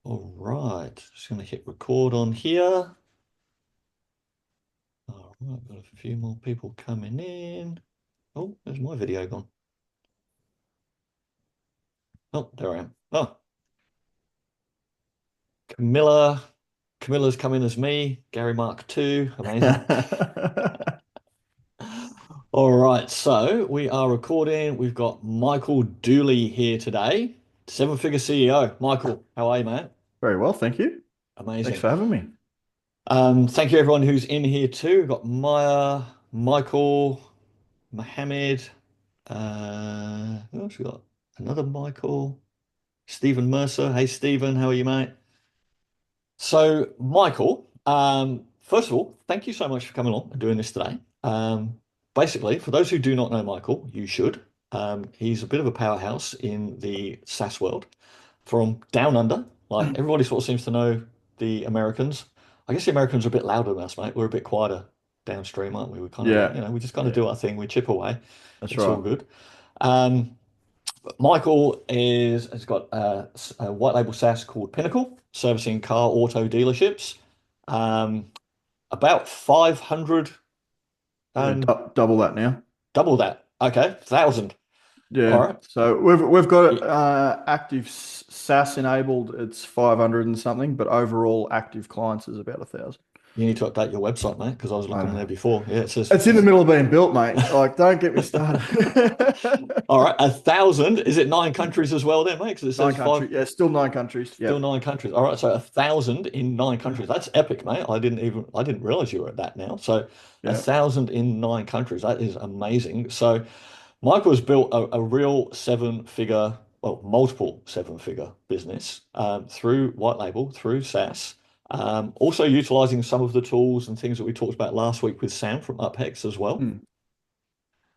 All right, just going to hit record on here. All right, got a few more people coming in. Oh, there's my video gone. Oh, there I am. Oh, Camilla. Camilla's coming as me. Gary Mark 2. Amazing. All right, so we are recording. We've got Michael Dooley here today, seven-figure CEO. Michael, how are you, man? Very well, thank you. Thanks Amazing. for having me. Thank you everyone who's in here too. We've got Maya, Michael, Mohammed, who else we got? Another Michael, Stephen Mercer. Hey Stephen, how are you, mate? So, Michael, first of all, thank you so much for coming on and doing this today. Basically, for those who do not know Michael, you should. He's a bit of a powerhouse in the SaaS world from down under. Like everybody sort of seems to know the Americans. I guess the Americans are a bit louder than us, mate. We're a bit quieter downstream, aren't we? We're kind of like, Yeah, we just kind of yeah, do our thing. We chip away. that's It's all right. good. Um, Michael has got a white label SaaS called Pinnacle, servicing car auto dealerships. Um, about 500 Yeah, and double that now. double that. Okay, 1,000. All Yeah, right. so we've got You, active SaaS enabled. It's 500 and something, but overall active clients is about 1,000. you need to update your website, mate, because I was I looking there know. before. Yeah, it says. It's in the middle of being built, mate. Like, don't get me started. All right, 1,000. Is it 9 countries as well, then, mate? Because it Nine says five, countries. Yeah, still 9 countries. still Yep. 9 countries. All right, so 1,000 in 9 countries. That's epic, mate. I didn't realize you were at that now. So a Yep. thousand in 9 countries. That is amazing. So Michael has built a real seven-figure, well, multiple seven-figure business through white label, through SaaS. Also utilizing some of the tools and things that we talked about last week with Sam from UpHex as well. Hmm.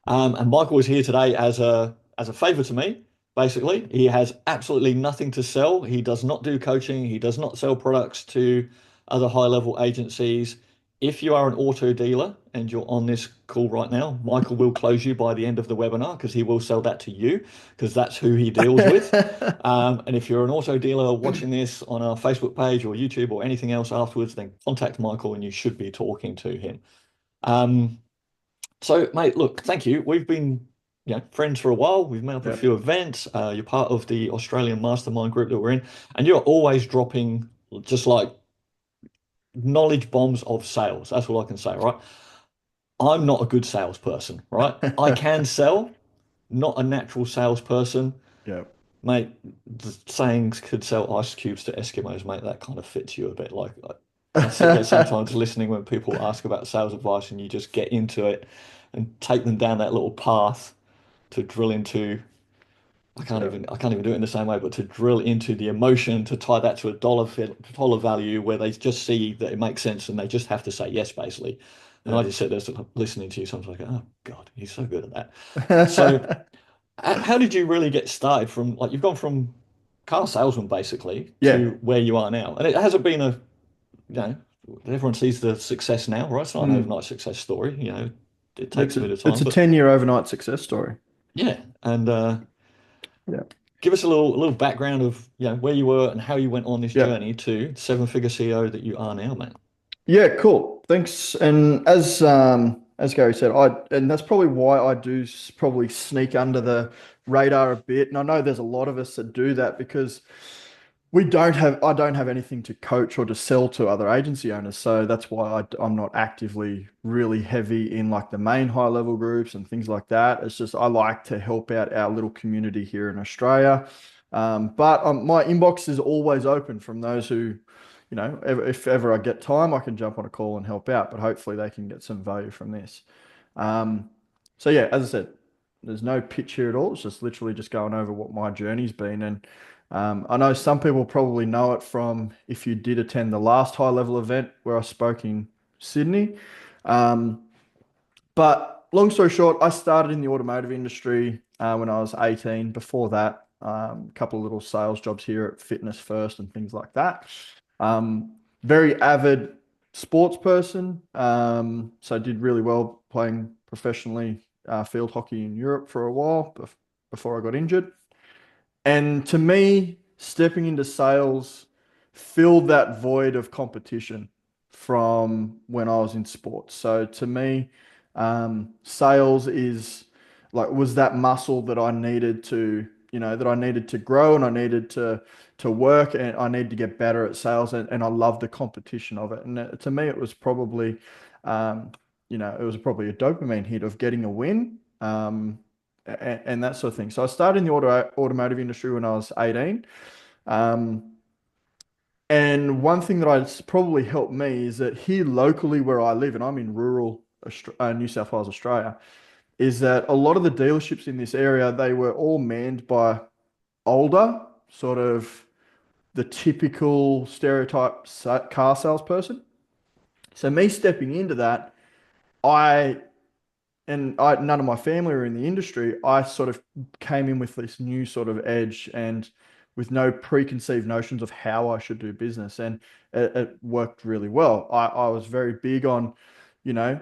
And Michael is here today as a favor to me. Basically, he has absolutely nothing to sell. He does not do coaching. He does not sell products to other high-level agencies. If you are an auto dealer and you're on this call right now, Michael will close you by the end of the webinar because he will sell that to you because that's who he deals with. And if you're an auto dealer watching this on our Facebook page or YouTube or anything else afterwards, then contact Michael and you should be talking to him. Um, so, mate, look, thank you. We've been, friends for a while. We've met up at a Yep. few events. You're part of the Australian mastermind group that we're in, and you're always dropping just like knowledge bombs of sales. That's all I can say, right? I'm not a good salesperson, right? I can sell, not a natural salesperson. Yep. Mate, the sayings could sell ice cubes to Eskimos, mate. That kind of fits you a bit. Like, I sit there sometimes listening when people ask about sales advice, and you just get into it and take them down that little path to drill into. Yep. I can't even do it in the same way, but to drill into the emotion, to tie that to a dollar value where they just see that it makes sense and they just have to say yes, basically. And I Yep. just sit there sort of listening to you. Sometimes I go, oh God, he's so good at that. So, how did you really get started from like you've gone from car salesman basically Yeah. to where you are now? And it hasn't been you know, everyone sees the success now, right? It's not an Hmm. overnight success story. It takes It's a a bit of it's time, a but 10-year overnight success story. yeah. And Yeah. give us a little background of where you were and how you went on this Yeah. journey to seven-figure CEO that you are now, man. Yeah, cool. Thanks. And as Gary said, and that's probably why I do probably sneak under the radar a bit. And I know there's a lot of us that do that because I don't have anything to coach or to sell to other agency owners. So that's why I'm not actively really heavy in like the main high level groups and things like that. It's just I like to help out our little community here in Australia. But my inbox is always open from those who, if ever I get time, I can jump on a call and help out. But hopefully they can get some value from this. Um, so yeah, as I said, there's no pitch here at all. It's just literally just going over what my journey's been. And I know some people probably know it from if you did attend the last high level event where I spoke in Sydney. Um, but long story short, I started in the automotive industry when I was 18. Before that, a couple of little sales jobs here at Fitness First and things like that. Very avid sports person. So I did really well playing professionally field hockey in Europe for a while before I got injured. And to me, stepping into sales filled that void of competition from when I was in sports. So to me, sales is like was that muscle that I needed to, that I needed to grow and I needed to work and I need to get better at sales and I love the competition of it. And to me, it was probably, it was probably a dopamine hit of getting a win. And that sort of thing. So I started in the automotive industry when I was 18. Um, and one thing that has probably helped me is that here locally where I live, and I'm in rural New South Wales, Australia, is that a lot of the dealerships in this area, they were all manned by older, sort of the typical stereotype car salesperson. So me stepping into that, I none of my family were in the industry. I sort of came in with this new sort of edge and with no preconceived notions of how I should do business, and it worked really well. I was very big on, you know,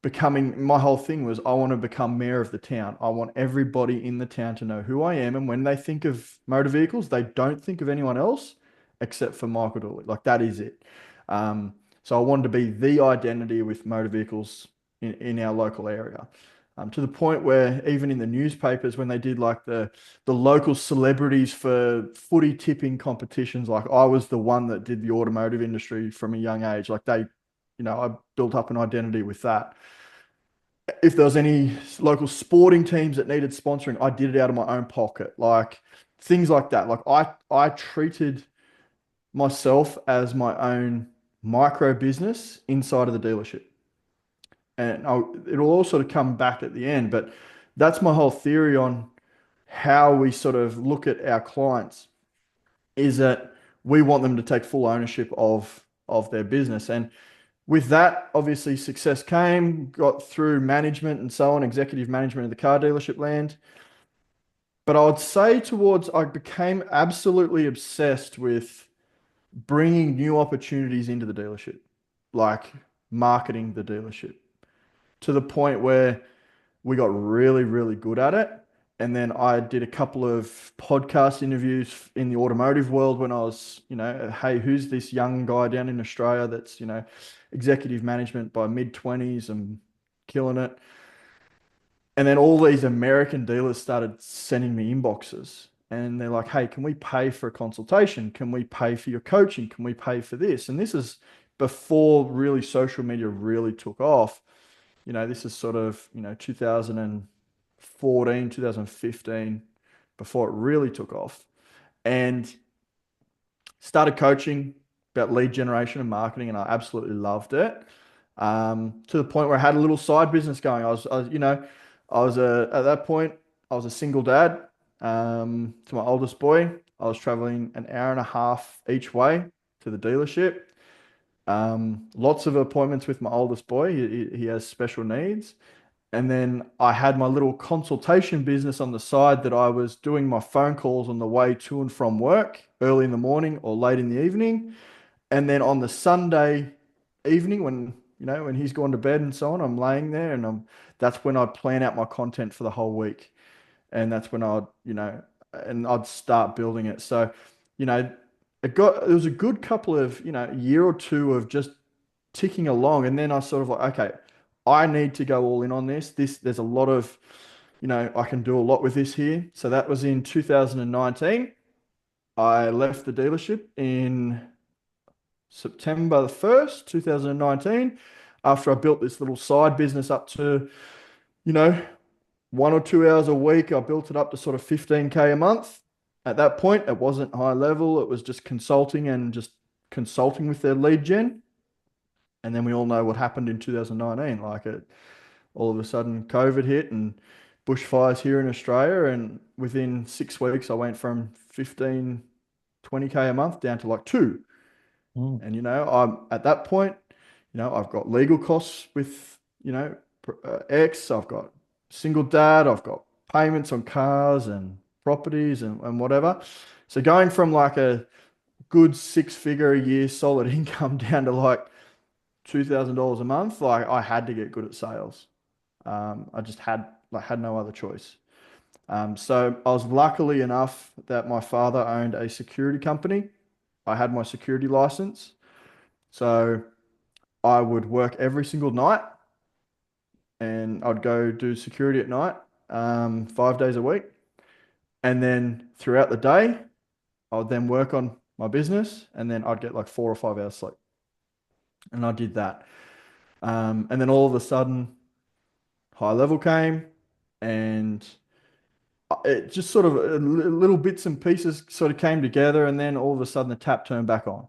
becoming my whole thing was I want to become mayor of the town. I want everybody in the town to know who I am. And when they think of motor vehicles, they don't think of anyone else except for Michael Dooley. Like that is it. So I wanted to be the identity with motor vehicles in our local area. To the point where even in the newspapers, when they did like the local celebrities for footy tipping competitions, like I was the one that did the automotive industry from a young age. Like they, I built up an identity with that. If there was any local sporting teams that needed sponsoring, I did it out of my own pocket. Like things like that. Like I treated myself as my own micro business inside of the dealership. And it'll all sort of come back at the end, but that's my whole theory on how we sort of look at our clients is that we want them to take full ownership of their business. And with that, obviously, success came, got through management and so on, executive management of the car dealership land. But I would say I became absolutely obsessed with bringing new opportunities into the dealership, like marketing the dealership to the point where we got really, really good at it. And then I did a couple of podcast interviews in the automotive world when I was, hey, who's this young guy down in Australia that's, executive management by mid 20s and killing it. And then all these American dealers started sending me inboxes and they're like, hey, can we pay for a consultation? Can we pay for your coaching? Can we pay for this? And this is before really social media really took off. This is sort of, 2014, 2015, before it really took off. And started coaching about lead generation and marketing, and I absolutely loved it. To the point where I had a little side business going. At that point, I was a single dad to my oldest boy. I was traveling an hour and a half each way to the dealership. Lots of appointments with my oldest boy. He has special needs. And then I had my little consultation business on the side that I was doing my phone calls on the way to and from work, early in the morning or late in the evening. And then on the Sunday evening, when he's gone to bed and so on, I'm laying there and that's when I'd plan out my content for the whole week. And that's when I'd start building it. So, you know, it was a good couple of, year or two of just ticking along. And then I sort of like, okay, I need to go all in on this. There's a lot of, I can do a lot with this here. So that was in 2019. I left the dealership in September the 1st, 2019, after I built this little side business up to, you know, 1 or 2 hours a week. I built it up to sort of 15K a month. At that point, it wasn't high level. It was just consulting and just consulting with their lead gen. And then we all know what happened in 2019. Like all of a sudden, COVID hit and bushfires here in Australia. And within 6 weeks, I went from 15, 20K a month down to like two. Mm. And, I'm at that point, I've got legal costs with, ex, I've got single dad, I've got payments on cars and properties and whatever. So going from like a good 6 figure a year solid income down to like $2,000 a month, like I had to get good at sales. I just had no other choice. So I was luckily enough that my father owned a security company. I had my security license. So I would work every single night and I'd go do security at night, 5 days a week. And then throughout the day, I would then work on my business and then I'd get like 4 or 5 hours sleep. And I did that. And then all of a sudden, high level came and it just sort of little bits and pieces sort of came together. And then all of a sudden, the tap turned back on.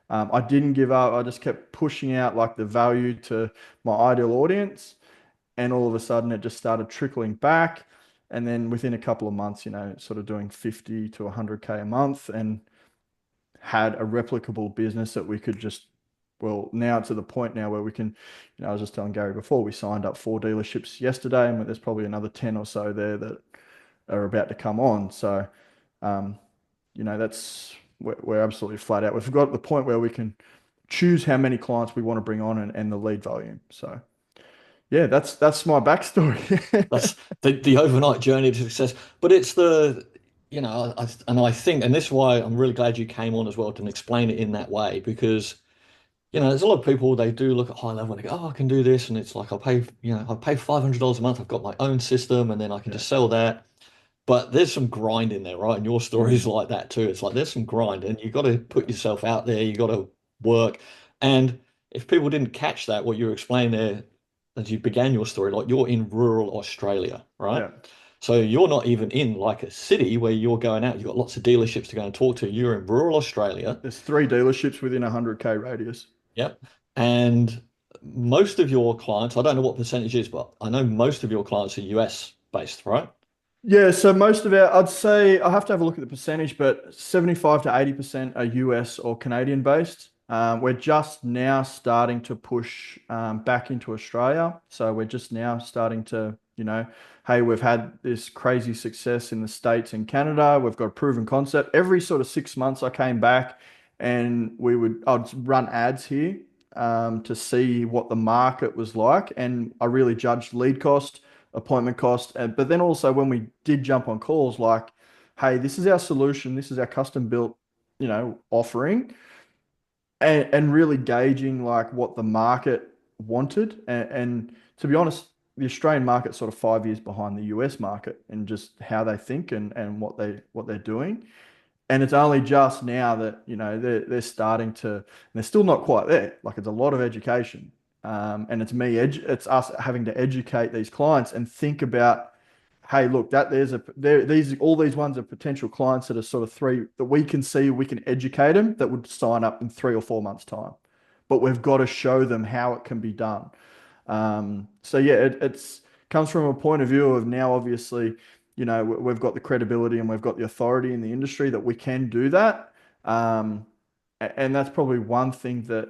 I didn't give up. I just kept pushing out like the value to my ideal audience. And all of a sudden, it just started trickling back. And then within a couple of months, sort of doing 50 to 100K a month and had a replicable business that we could just, well, now to the point now where we can, I was just telling Gary before, we signed up 4 dealerships yesterday, and there's probably another 10 or so there that are about to come on. So, um, that's, we're absolutely flat out. We've got to the point where we can choose how many clients we want to bring on and the lead volume. So, yeah, that's my backstory. That's the overnight journey to success. But it's and I think, and this is why I'm really glad you came on as well to explain it in that way, because, there's a lot of people, they do look at high level and they go, oh, I can do this. And it's like, I pay $500 a month. I've got my own system and then I can Yeah. just sell that. But there's some grind in there, right? And your story is like that too. It's like there's some grind and you got to put yourself out there. You got to work. And if people didn't catch that, what you were explaining there as you began your story, like you're in rural Australia, right? Yeah. So you're not even in like a city where you're going out. You've got lots of dealerships to go and talk to. You're in rural Australia. There's 3 dealerships within a 100K radius. Yep. And most of your clients, I don't know what percentage is, but I know most of your clients are US based, right? Yeah, so most of our, I'd say I have to have a look at the percentage, but 75 to 80% are US or Canadian based. We're just now starting to push back into Australia. So we're just now starting to, hey, we've had this crazy success in the States and Canada. We've got a proven concept. Every sort of 6 months, I came back and I'd run ads here to see what the market was like. And I really judged lead cost, appointment cost. But then also when we did jump on calls, like, hey, this is our solution, this is our custom built, offering, and really gauging like what the market wanted. And to be honest, the Australian market's sort of 5 years behind the US market and just how they think and what they're doing. And it's only just now that, they're starting to, and they're still not quite there. Like it's a lot of education. And it's us having to educate these clients and think about, hey, look, all these ones are potential clients that are sort of three that we can see, we can educate them that would sign up in 3 or 4 months' time. But we've got to show them how it can be done. So yeah, it's comes from a point of view of now, obviously, we've got the credibility and we've got the authority in the industry that we can do that. And that's probably one thing that,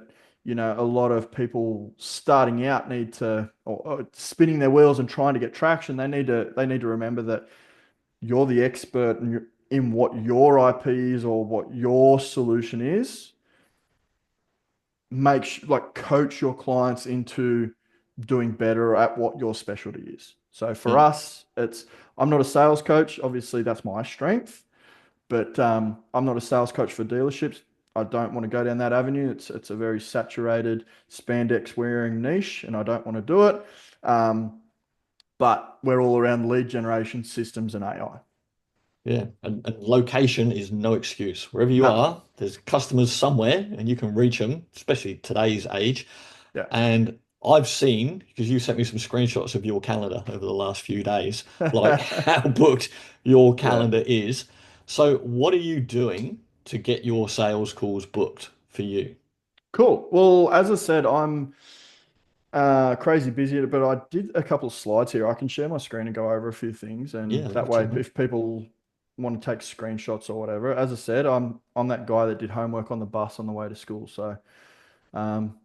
a lot of people starting out need to, or spinning their wheels and trying to get traction. They need to remember that you're the expert in what your IP is or what your solution is. Like coach your clients into doing better at what your specialty is. So for Yeah. us, I'm not a sales coach. Obviously, that's my strength, but I'm not a sales coach for dealerships. I don't want to go down that avenue. It's a very saturated spandex wearing niche, and I don't want to do it. Um, but we're all around lead generation systems and AI. Yeah, and location is no excuse. Wherever you No, are, there's customers somewhere and you can reach them, especially today's age. yeah. And I've seen, because you sent me some screenshots of your calendar over the last few days, like how booked your Yeah. calendar is. So what are you doing to get your sales calls booked for you? Cool. Well, as I said, I'm crazy busy, but I did a couple of slides here. I can share my screen and go over a few things, and Yeah, that love to, way, man. if people want to take screenshots or whatever, as I said, I'm that guy that did homework on the bus on the way to school. So um,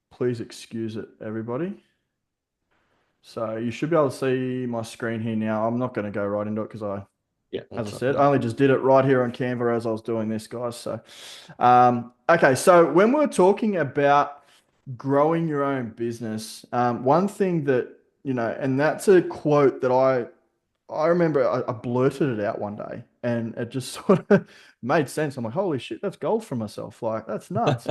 please excuse it, everybody. So you should be able to see my screen here now. I'm not going to go right into it because Yeah, as I that's said, I only just did it right here on Canva as I was doing this, guys. So, okay. So when we're talking about growing your own business, one thing that, and that's a quote that I remember I blurted it out one day and it just sort of made sense. I'm like, holy shit, that's gold for myself. Like, that's nuts.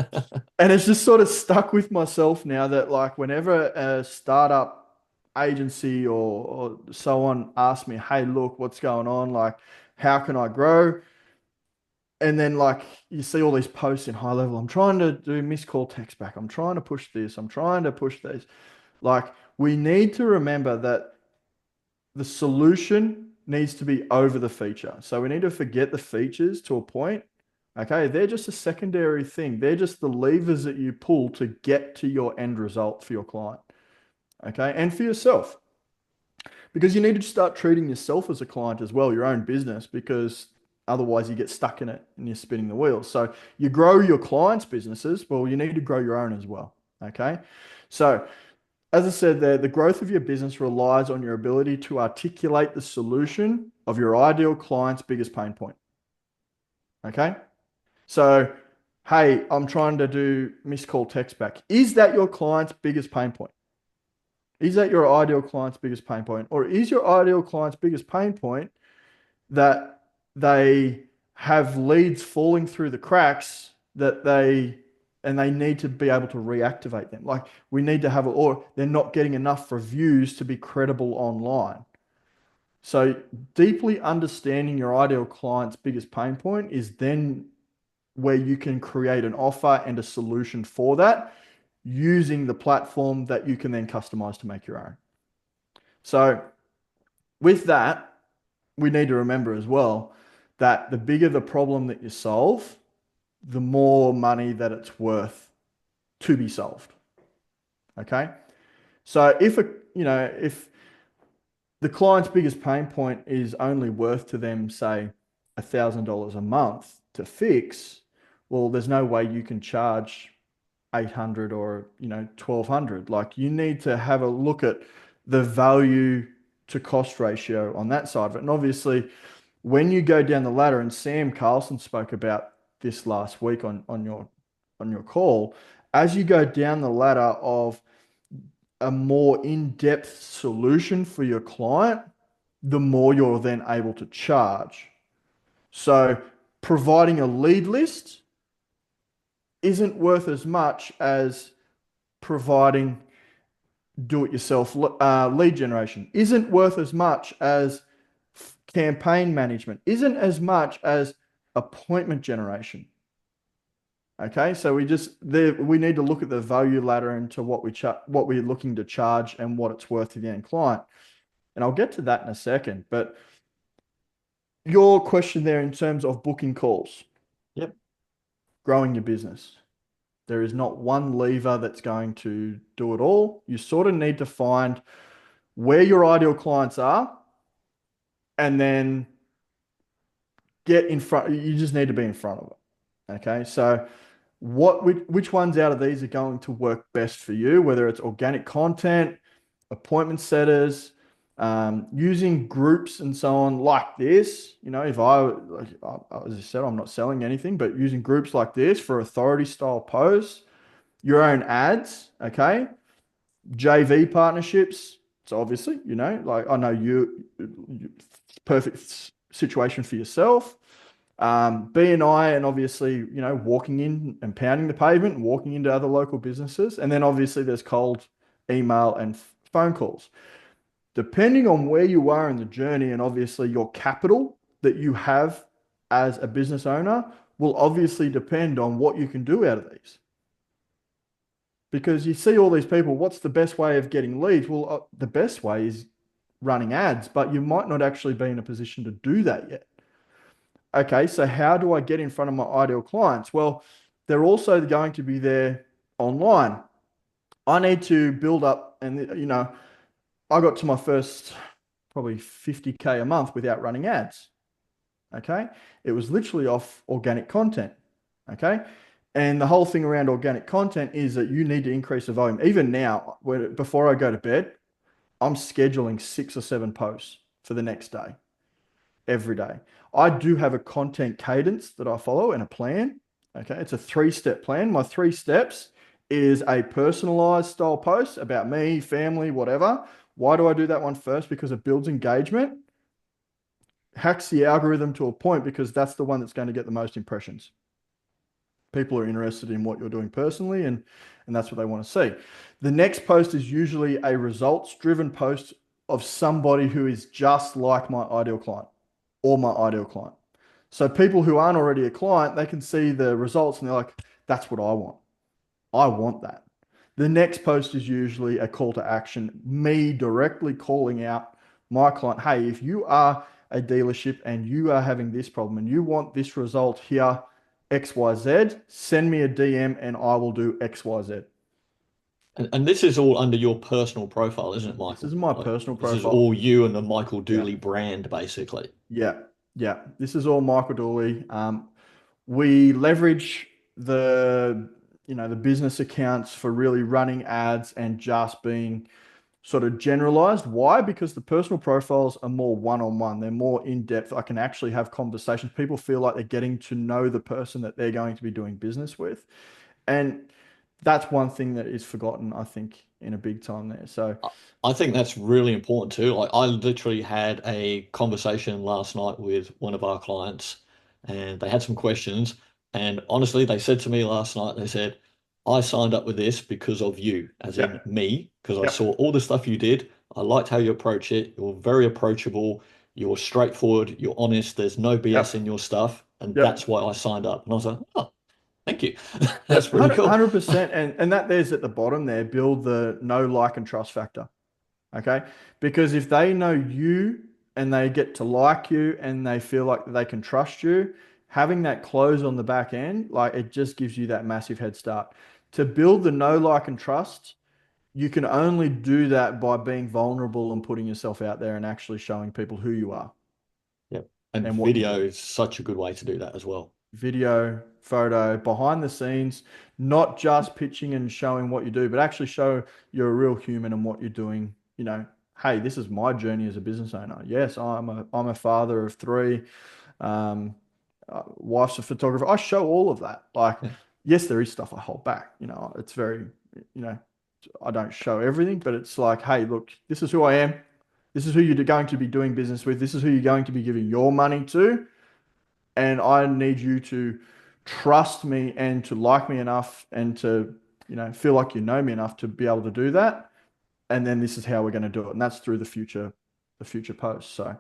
And it's just sort of stuck with myself now that like whenever a startup agency or so on asks me, hey, look, what's going on? Like, how can I grow? And then like you see all these posts in high level. I'm trying to do missed call text back. I'm trying to push this. I'm trying to push this. Like we need to remember that the solution needs to be over the feature. So we need to forget the features to a point. Okay, they're just a secondary thing. They're just the levers that you pull to get to your end result for your client. Okay, and for yourself. Because you need to start treating yourself as a client as well, your own business, because otherwise you get stuck in it and you're spinning the wheels. So you grow your clients' businesses, well, you need to grow your own as well. Okay. So as I said there, the growth of your business relies on your ability to articulate the solution of your ideal client's biggest pain point. Okay. So, hey, I'm trying to do missed call text back. Is that your client's biggest pain point? Is that your ideal client's biggest pain point? Or is your ideal client's biggest pain point that they have leads falling through the cracks that they need to be able to reactivate them? Like we need to have, or they're not getting enough reviews to be credible online. So deeply understanding your ideal client's biggest pain point is then where you can create an offer and a solution for that using the platform that you can then customize to make your own. So with that, we need to remember as well that the bigger the problem that you solve, the more money that it's worth to be solved. Okay. So if the client's biggest pain point is only worth to them, say, $1,000 a month to fix, well, there's no way you can charge 800 or 1200. Like you need to have a look at the value to cost ratio on that side of it. And obviously, when you go down the ladder, and Sam Carlson spoke about this last week on your call, as you go down the ladder of a more in-depth solution for your client, the more you're then able to charge. So providing a lead list isn't worth as much as providing do-it-yourself lead generation, isn't worth as much as campaign management, isn't as much as appointment generation. Okay, so we need to look at the value ladder into what we're looking to charge and what it's worth to the end client. And I'll get to that in a second. But your question there in terms of booking calls, Yep. growing your business. There is not one lever that's going to do it all. You sort of need to find where your ideal clients are and then get in front. You just need to be in front of it. Okay. So which ones out of these are going to work best for you, whether it's organic content, appointment setters, using groups and so on like this. If as I said, I'm not selling anything, but using groups like this for authority style posts, your own ads, okay, JV partnerships. So obviously, like I know perfect situation for yourself. BNI and obviously, walking in and pounding the pavement and walking into other local businesses. And then obviously there's cold email and phone calls. Depending on where you are in the journey and obviously your capital that you have as a business owner will obviously depend on what you can do out of these. Because you see all these people, what's the best way of getting leads? Well, the best way is running ads, but you might not actually be in a position to do that yet. Okay, so how do I get in front of my ideal clients? Well, they're also going to be there online. I need to build up, and I got to my first probably 50K a month without running ads. Okay, it was literally off organic content. Okay, and the whole thing around organic content is that you need to increase the volume. Even now, before I go to bed, I'm scheduling 6 or 7 posts for the next day every day. I do have a content cadence that I follow and a plan. Okay, it's a 3-step plan. My 3 steps is a personalized style post about me, family, whatever. Why do I do that one first? Because it builds engagement. hacks the algorithm to a point because that's the one that's going to get the most impressions. People are interested in what you're doing personally, and that's what they want to see. The next post is usually a results driven post of somebody who is just like my ideal client or my ideal client. So people who aren't already a client, they can see the results and they're like, that's what I want. I want that. The next post is usually a call to action, me directly calling out my client. Hey, if you are a dealership and you are having this problem and you want this result here, XYZ, send me a DM and I will do XYZ. And this is all under your personal profile, isn't it, This is Michael? my Like personal this is profile. all you and the Michael Yeah. Dooley brand, basically. Yeah. Yeah. This is all Michael Dooley. We leverage the business accounts for really running ads and just being sort of generalized. Why? Because the personal profiles are more one-on-one. They're more in-depth. I can actually have conversations. People feel like they're getting to know the person that they're going to be doing business with. And that's one thing that is forgotten, I think, in a big time there. So, I think that's really important too. Like I literally had a conversation last night with one of our clients and they had some questions. And honestly, they said to me last night, they said, I signed up with this because of you, as yeah, in me, because I yeah, saw all the stuff you did. I liked how you approach it. You're very approachable. You're straightforward. You're honest. There's no BS yep, in your stuff. And that's yep. why I signed up. And I was like, oh, thank you. That's Yep, pretty cool. 100%. And that there's at the bottom there, build the know, like, and trust factor. Okay. Because if they know you and they get to like you and they feel like they can trust you, having that close on the back end, like it just gives you that massive head start. To build the know, like, and trust, you can only do that by being vulnerable and putting yourself out there and actually showing people who you are Yeah. And and what you video do. is such a good way to do that as well. Video, photo, behind the scenes, not just pitching and showing what you do, but actually show you're a real human and what you're doing. Hey, this is my journey as a business owner. Yes, I'm a father of three. Um, wife's a photographer. I show all of that. Like, Yeah. yes, there is stuff I hold back. It's very, you know, I don't show everything, but it's like, hey, look, this is who I am. This is who you're going to be doing business with. This is who you're going to be giving your money to. And I need you to trust me and to like me enough and to, feel like you know me enough to be able to do that. And then this is how we're going to do it. And that's through the future posts. So,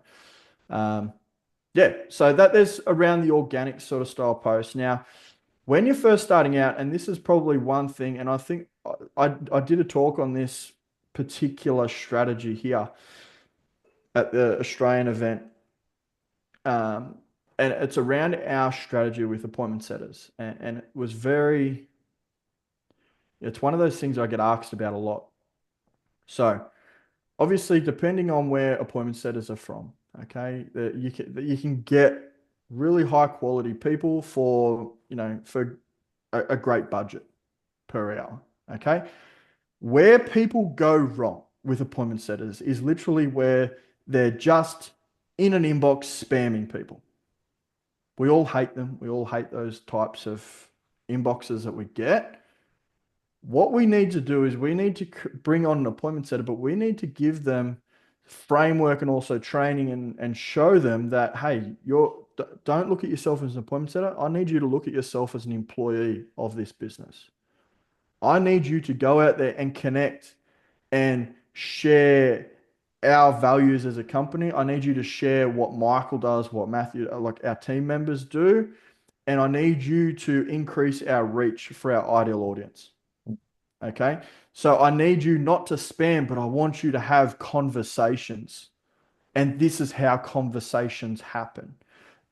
um, yeah, so that there's around the organic sort of style post. Now, when you're first starting out, and this is probably one thing, and I think I did a talk on this particular strategy here at the Australian event. Um, and it's around our strategy with appointment setters. And it was it's one of those things I get asked about a lot. So, obviously, depending on where appointment setters are from, okay, that you can get really high quality people for a great budget per hour. Okay. Where people go wrong with appointment setters is literally where they're just in an inbox spamming people. We all hate them. We all hate those types of inboxes that we get. What we need to do is we need to bring on an appointment setter, but we need to give them framework and also training and show them that, hey, don't look at yourself as an appointment setter. I need you to look at yourself as an employee of this business. I need you to go out there and connect and share our values as a company. I need you to share what Michael does, what Matthew, like our team members do, and I need you to increase our reach for our ideal audience. Okay. So I need you not to spam, but I want you to have conversations. And this is how conversations happen.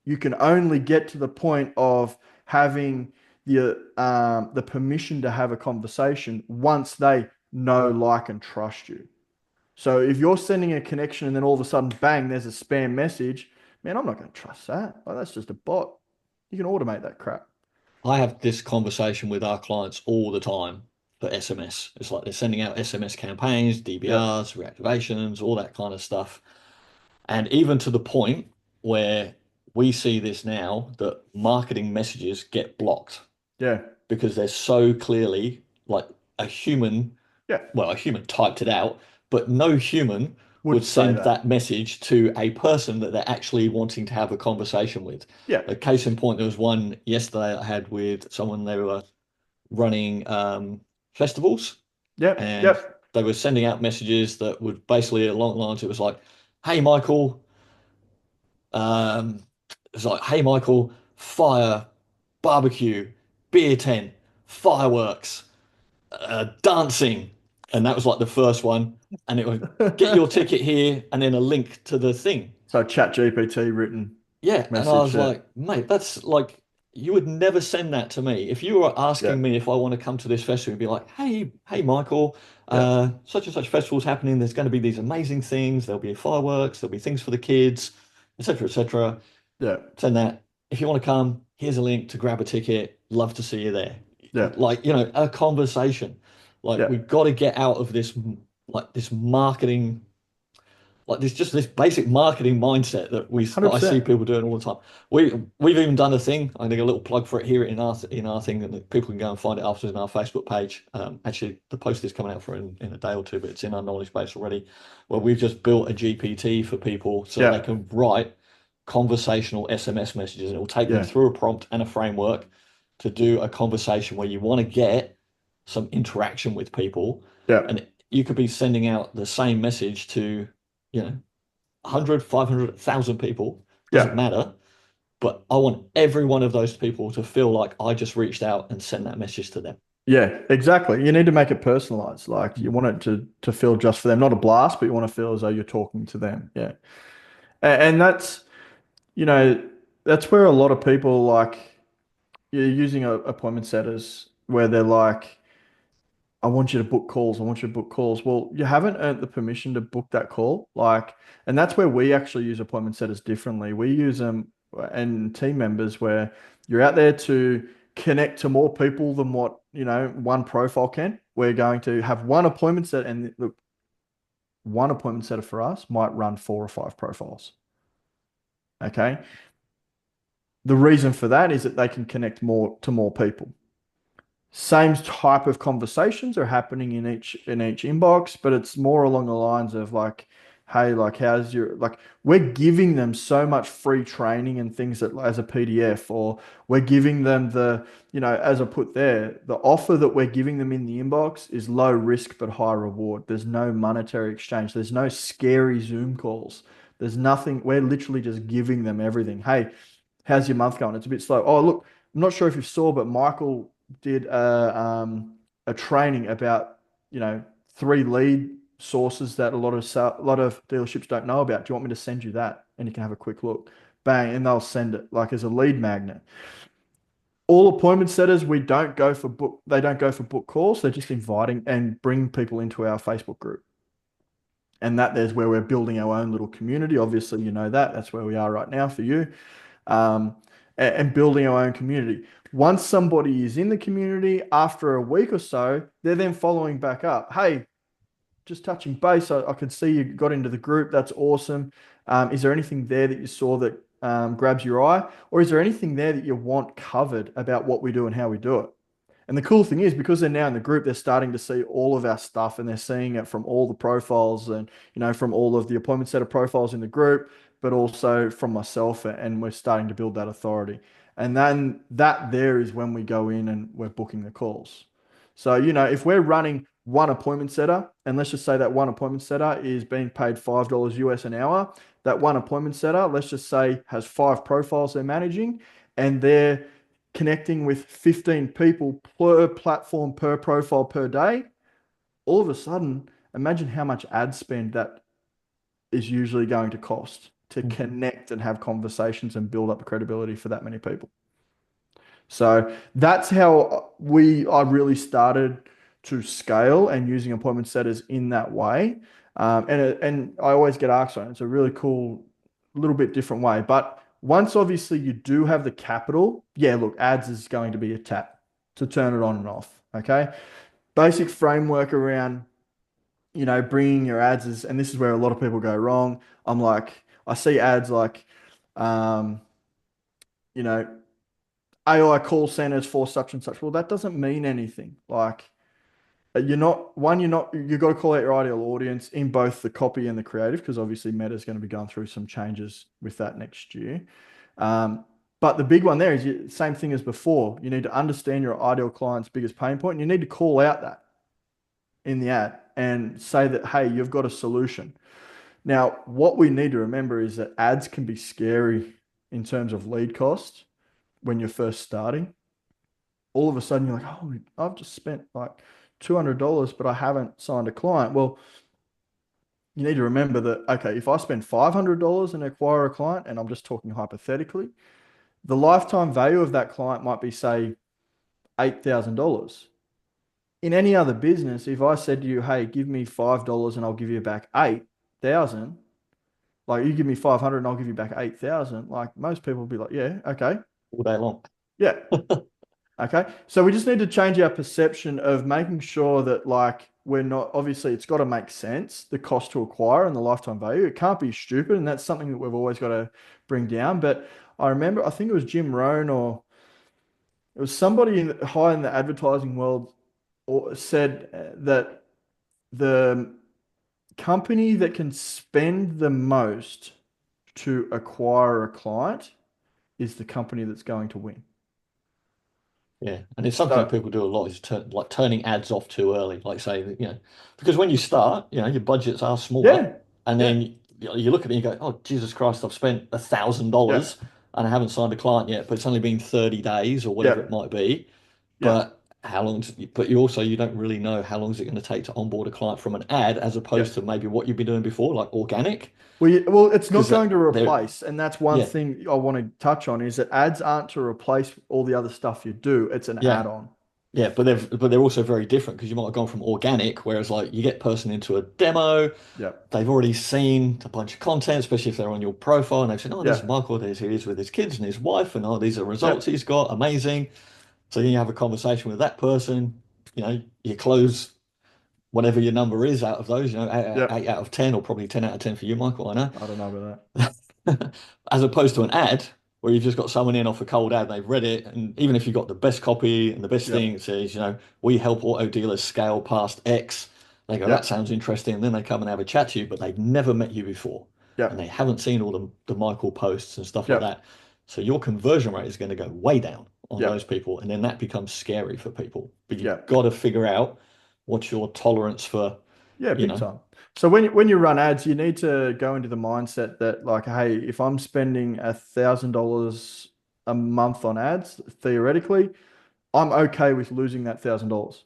You can only get to the point of having the permission to have a conversation once they know, like, and trust you. So if you're sending a connection and then all of a sudden, bang, there's a spam message, man, I'm not going to trust that. Like, that's just a bot. You can automate that crap. I have this conversation with our clients all the time for SMS. It's like they're sending out SMS campaigns, Yep. DBRs, reactivations, all that kind of stuff. And even to the point where we see this now that marketing messages get blocked Yeah. because they're so clearly like a human, Yeah. well, a human typed it out, but no human Would would say send that. that message to a person that they're actually wanting to have a conversation with. Yeah. A case in point, there was one yesterday I had with someone. They were running festivals, Yep. and Yep. they were sending out messages that would basically along the lines. It was like, "Hey Michael, um, it's like, hey Michael, fire, barbecue, beer tent, fireworks, dancing," and that was like the first one, and it would get your ticket here, and then a link to the thing. So chat GPT written Yeah, and I message was there. like, mate, that's like you would never send that to me. If you were Yeah. asking me if I want to come to this festival and be like, hey Michael, Yeah. such and such festival's happening, there's going to be these amazing things, there'll be fireworks, there'll be things for the kids, etc., etc. Yeah. Send that. If you want to come, here's a link to grab a ticket. Love to see you there. Yeah. Like, a conversation. Like Yeah. we've got to get out of this like this marketing like this just this basic marketing mindset that I see 100%. people doing all the time. We've even done a thing. I think a little plug for it here in our thing, and people can go and find it afterwards in our Facebook page. Actually, the post is coming out for in a day or two, but it's in our knowledge base already. Where we've just built a GPT for people so they Yeah. can write conversational SMS messages, and it will take them Yeah. through a prompt and a framework to do a conversation where you want to get some interaction with people, Yeah. and you could be sending out the same message to 100, 500, 1,000 people, doesn't Yeah. matter. But I want every one of those people to feel like I just reached out and sent that message to them. Yeah, exactly. You need to make it personalized. Like you Mm. want it to feel just for them, not a blast, but you want to feel as though you're talking to them. Yeah. And that's, you know, that's where a lot of people like you're using appointment setters where they're like, I want you to book calls. I want you to book calls. Well, you haven't earned the permission to book that call. Like, and that's where we actually use appointment setters differently. We use them and team members where you're out there to connect to more people than what, one profile can. We're going to have one appointment set and look, one appointment setter for us might run 4 or 5 profiles. Okay. The reason for that is that they can connect more to more people. Same type of conversations are happening in each inbox, but it's more along the lines of like, hey, like how's your like we're giving them so much free training and things that as a PDF, or we're giving them as I put there, the offer that we're giving them in the inbox is low risk but high reward. There's no monetary exchange, there's no scary Zoom calls. There's nothing, we're literally just giving them everything. Hey, how's your month going? It's a bit slow. Oh, look, I'm not sure if you saw, but Michael did a training about, 3 lead sources that a lot of dealerships don't know about. Do you want me to send you that? And you can have a quick look. Bang, and they'll send it like as a lead magnet. All appointment setters, we don't go for book, they don't go for book calls. They're just inviting and bring people into our Facebook group. And there's where we're building our own little community. Obviously, you know that. That's where we are right now for you, um, and building our own community. Once somebody is in the community, after a week or so, they're then following back up. Hey, just touching base. I could see you got into the group. That's awesome. Is there anything there that you saw that grabs your eye? Or is there anything there that you want covered about what we do and how we do it? And the cool thing is, because they're now in the group, they're starting to see all of our stuff and they're seeing it from all the profiles and, from all of the appointment setter profiles in the group, but also from myself. And we're starting to build that authority. And then that there is when we go in and we're booking the calls. So, if we're running one appointment setter, and let's just say that one appointment setter is being paid $5 US an hour, that one appointment setter, let's just say, has 5 profiles they're managing, and they're connecting with 15 people per platform, per profile per day, all of a sudden, imagine how much ad spend that is usually going to cost to Mm. connect and have conversations and build up credibility for that many people. So that's how I really started to scale and using appointment setters in that way. And I always get asked on it. It's a really cool, little bit different way. But once obviously you do have the capital, yeah, look, ads is going to be a tap to turn it on and off. Okay. Basic framework around, bringing your ads is, and this is where a lot of people go wrong. I see ads like, um, you know, AI call centers for such and such. Well, that doesn't mean anything. Like you've got to call out your ideal audience in both the copy and the creative, because obviously Meta's going to be going through some changes with that next year. Um, but the big one there is same thing as before. You need to understand your ideal client's biggest pain point, and you need to call out that in the ad and say that, hey, you've got a solution. Now, what we need to remember is that ads can be scary in terms of lead cost when you're first starting. All of a sudden, you're like, oh, I've just spent like $200, but I haven't signed a client. Well, you need to remember that, okay, if I spend $500 and acquire a client, and I'm just talking hypothetically, the lifetime value of that client might be, say, $8,000. In any other business, if I said to you, hey, give me $5 and I'll give you back 8,000, like you give me 500 and I'll give you back 8,000, like most people will be like, yeah, okay. all day long. Yeah. Okay. So we just need to change our perception of making sure that like we're not, obviously it's got to make sense, the cost to acquire and the lifetime value. It can't be stupid. And that's something that we've always got to bring down. But I remember, I think it was Jim Rohn or it was somebody high in the advertising world or said that the company that can spend the most to acquire a client is the company that's going to win. Yeah, and it's something that So people do a lot is turning ads off too early. Like say, because when you start, your budgets are smaller, yeah, and yeah, then you look at it and you go, "Oh, Jesus Christ, I've spent yeah, $1,000 and I haven't signed a client yet, but it's only been 30 days or whatever yeah, it might be." yeah, But how long? But you don't really know how long is it going to take to onboard a client from an ad as yeah. opposed to maybe what you've been doing before, like organic, Well, it's not because going to they're replace, and that's one yeah. thing I want to touch on is that ads aren't to replace all the other stuff you do. It's an Yeah, add-on. yeah, but they're also very different because you might have gone from organic, whereas like you get person into a demo, Yeah, they've already seen a bunch of content, especially if they're on your profile, and they've said, "Oh, this is yeah, Michael. There's he is with his kids and his wife, and oh, these are yeah, results he's got. Amazing." So then you have a conversation with that person. You close whatever your number is out of those. yeah. Eight out of 10, or probably 10 out of 10 for you, Michael. I know. I don't know about As opposed to an ad where you've just got someone in off a cold ad, they've read it, and even if you've got the best copy and the best that. thing, Yep, it says, we help auto dealers scale past X. They go, that yep, sounds interesting. And then they come and have a chat to you, but they've never met you before. And they yep, haven't seen all the Michael posts and stuff like yep, that. So your conversion rate is going to go way down on those yep, people. And then that becomes scary for people. But you've yep. got to figure out what's your tolerance for, Yeah, you big know, time. So when you run ads, you need to go into the mindset that like, hey, if I'm spending $1,000 a month on ads, theoretically, I'm okay with losing that $1,000.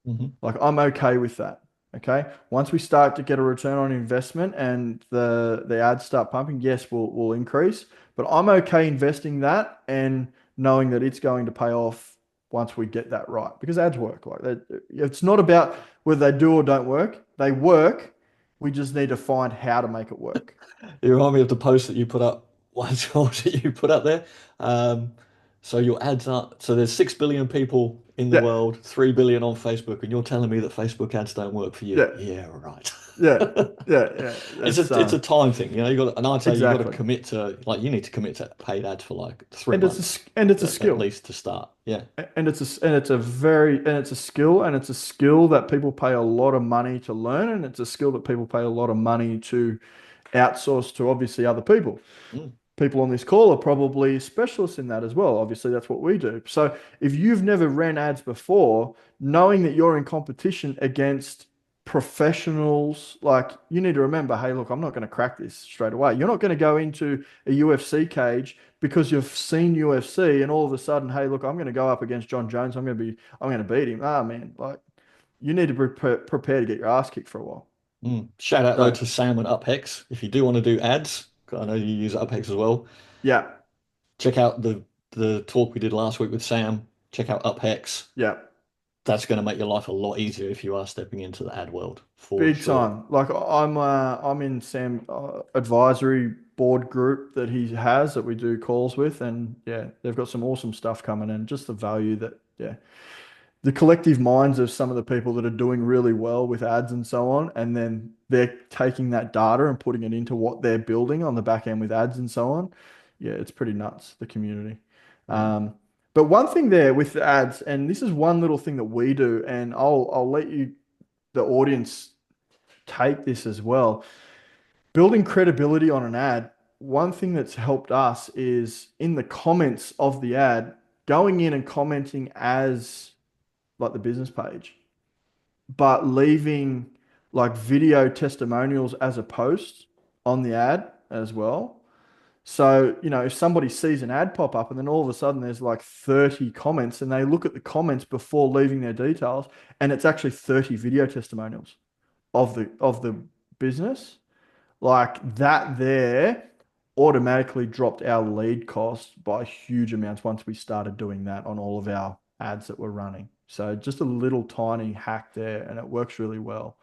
mhm. Like I'm okay with that. Okay. Once we start to get a return on investment and the ads start pumping, yes, we'll increase. But I'm okay investing that and knowing that it's going to pay off once we get that right. Because ads work. Like that, it's not about whether they do or don't work. They work. We just need to find how to make it work. You remind me of the post that you put up. What was it you put up there? Um, so your ads are so there's 6 billion people in the Yeah. world, 3 billion on Facebook, and you're telling me that Facebook ads don't work for you? Yeah. Yeah, right. Yeah. Yeah. Yeah. It's That's a time thing, you got, and I'd say you got to exactly. commit to like you need to commit to paid ads for like three And it's months a at skill. least to start. Yeah. It's a skill, and it's a skill that people pay a lot of money to learn, and it's a skill that people pay a lot of money to outsource to obviously other people. Mm. People on this call are probably specialists in that as well. Obviously, that's what we do. So if you've never ran ads before, knowing that you're in competition against professionals, like you need to remember, hey, look, I'm not going to crack this straight away. You're not going to go into a UFC cage because you've seen UFC and all of a sudden, hey, look, I'm going to go up against John Jones. I'm going to beat him. Ah, man, like you need to prepare to get your ass kicked for a while. Mm. Shout out though So to Sam and UpHex if you do want to do ads. I know you use UpHex as well. yeah, Check out the talk we did last week with Sam. Check out UpHex. yeah. That's going to make your life a lot easier if you are stepping into the ad world for Big sure. time. Like I'm in Sam advisory board group that he has that we do calls with, and yeah, they've got some awesome stuff coming in. Just the value that yeah, the collective minds of some of the people that are doing really well with ads and so on, and then they're taking that data and putting it into what they're building on the back end with ads and so on. Yeah, it's pretty nuts, the community. Mm. Um, But one thing there with the ads, and this is one little thing that we do, and I'll let you, the audience, take this as well. Building credibility on an ad, one thing that's helped us is in the comments of the ad, going in and commenting as like the business page, but leaving like video testimonials as a post on the ad as well. So, if somebody sees an ad pop up and then all of a sudden there's like 30 comments and they look at the comments before leaving their details and it's actually 30 video testimonials of the business, like that there automatically dropped our lead cost by huge amounts once we started doing that on all of our ads that we're running. So just a little tiny hack there, and it works really well.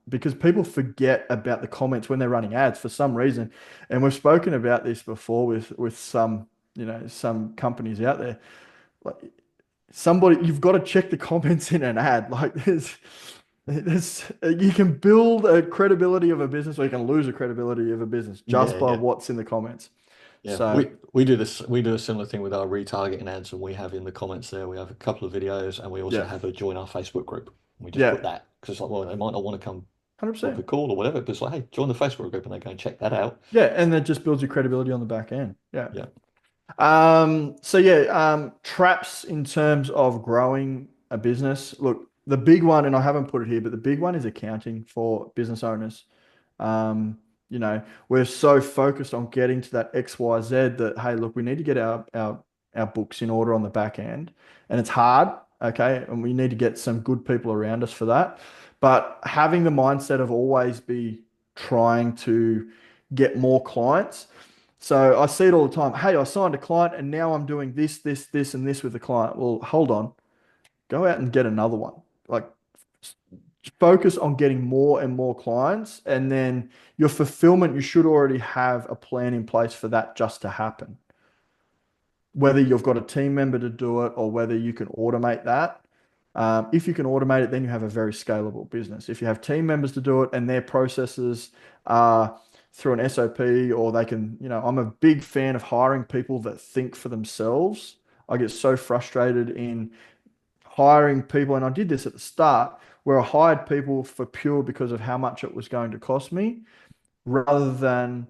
Because people forget about the comments when they're running ads for some reason, and we've spoken about this before with some some companies out there. Like somebody, you've got to check the comments in an ad. Like there's you can build a credibility of a business, or you can lose a credibility of a business just Yeah, by yeah. what's in the comments. Yeah, So we do this. We do a similar thing with our retargeting ads, and we have in the comments there. We have a couple of videos, and we also yeah, have a join our Facebook group. We just put yeah, that because it's like, well, they might not want to come book 100%. a call or whatever, but it's like, hey, join the Facebook group, and they go and check that out. Yeah, and that just builds your credibility on the back end. Yeah. Yeah, So yeah, traps in terms of growing a business. Look, the big one, and I haven't put it here, but the big one is accounting for business owners. We're so focused on getting to that XYZ that, hey, look, we need to get our books in order on the back end. And it's hard, okay? And we need to get some good people around us for that. But having the mindset of always be trying to get more clients. So I see it all the time. Hey, I signed a client and now I'm doing this, this, this, and this with the client. Well, hold on. Go out and get another one. Like focus on getting more and more clients, and then your fulfillment, you should already have a plan in place for that just to happen. Whether you've got a team member to do it or whether you can automate that. If you can automate it, then you have a very scalable business. If you have team members to do it and their processes are through an SOP, or they can, I'm a big fan of hiring people that think for themselves. I get so frustrated in hiring people, and I did this at the start, where I hired people for pure because of how much it was going to cost me, rather than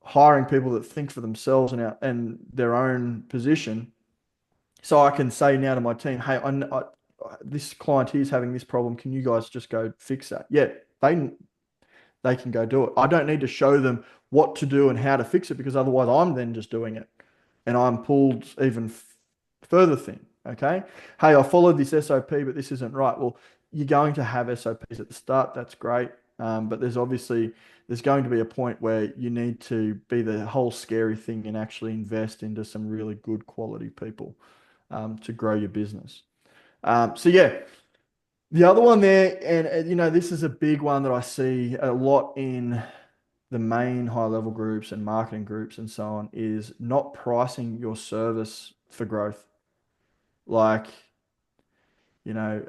hiring people that think for themselves and their own position. So I can say now to my team, hey, this client here is having this problem. Can you guys just go fix that? Yeah, they can go do it. I don't need to show them what to do and how to fix it, because otherwise I'm then just doing it and I'm pulled even further thing. Okay. Hey, I followed this SOP, but this isn't right. Well, you're going to have SOPs at the start. That's great. But there's going to be a point where you need to be the whole scary thing and actually invest into some really good quality people to grow your business. So yeah, the other one there, and this is a big one that I see a lot in the main high level groups and marketing groups and so on, is not pricing your service for growth. Like, you know,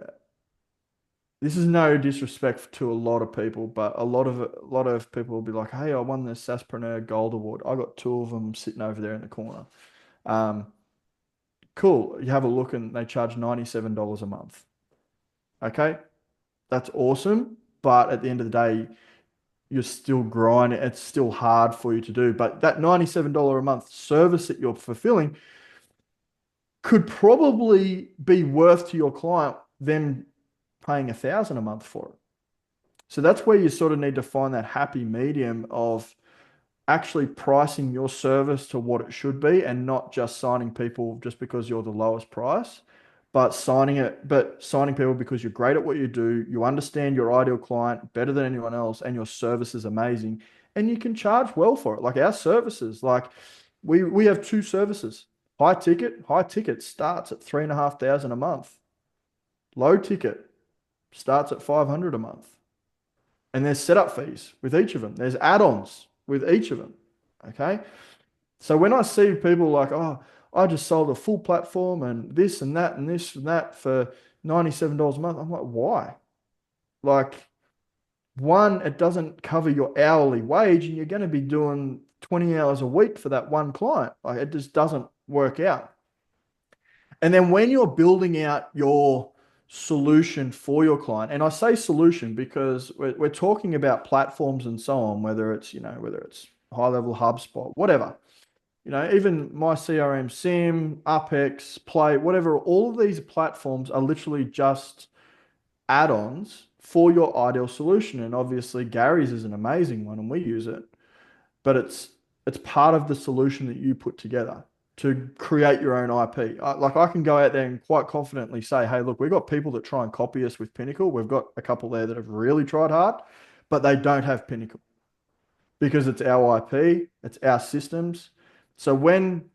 this is no disrespect to a lot of people, but a lot of people will be like, "Hey, I won the SaaSpreneur Gold Award. I got two of them sitting over there in the corner." Um, cool. You have a look, and they charge $97 a month. Okay, that's awesome, but at the end of the day, you're still grinding. It's still hard for you to do. But that $97 a month service that you're fulfilling could probably be worth to your client them paying 1,000 a month for it. So that's where you sort of need to find that happy medium of actually pricing your service to what it should be, and not just signing people just because you're the lowest price, but signing people because you're great at what you do, you understand your ideal client better than anyone else, and your service is amazing, and you can charge well for it. Like our services, like we have two services. High ticket starts at 3,500 a month. Low ticket starts at 500 a month. And there's setup fees with each of them. There's add-ons with each of them. Okay. So when I see people like, oh, I just sold a full platform and this and that and this and that for $97 a month, I'm like, why? Like, one, it doesn't cover your hourly wage, and you're going to be doing 20 hours a week for that one client. Like, it just doesn't work out. And then when you're building out your solution for your client, and I say solution because we're talking about platforms and so on, whether it's, whether it's high level HubSpot, whatever, even myCRMSIM, Apex, Play, whatever, all of these platforms are literally just add-ons for your ideal solution. And obviously Gary's is an amazing one and we use it, but it's part of the solution that you put together to create your own IP. Like I can go out there and quite confidently say, hey, look, we've got people that try and copy us with Pinnacle. We've got a couple there that have really tried hard, but they don't have Pinnacle because it's our IP, it's our systems. So when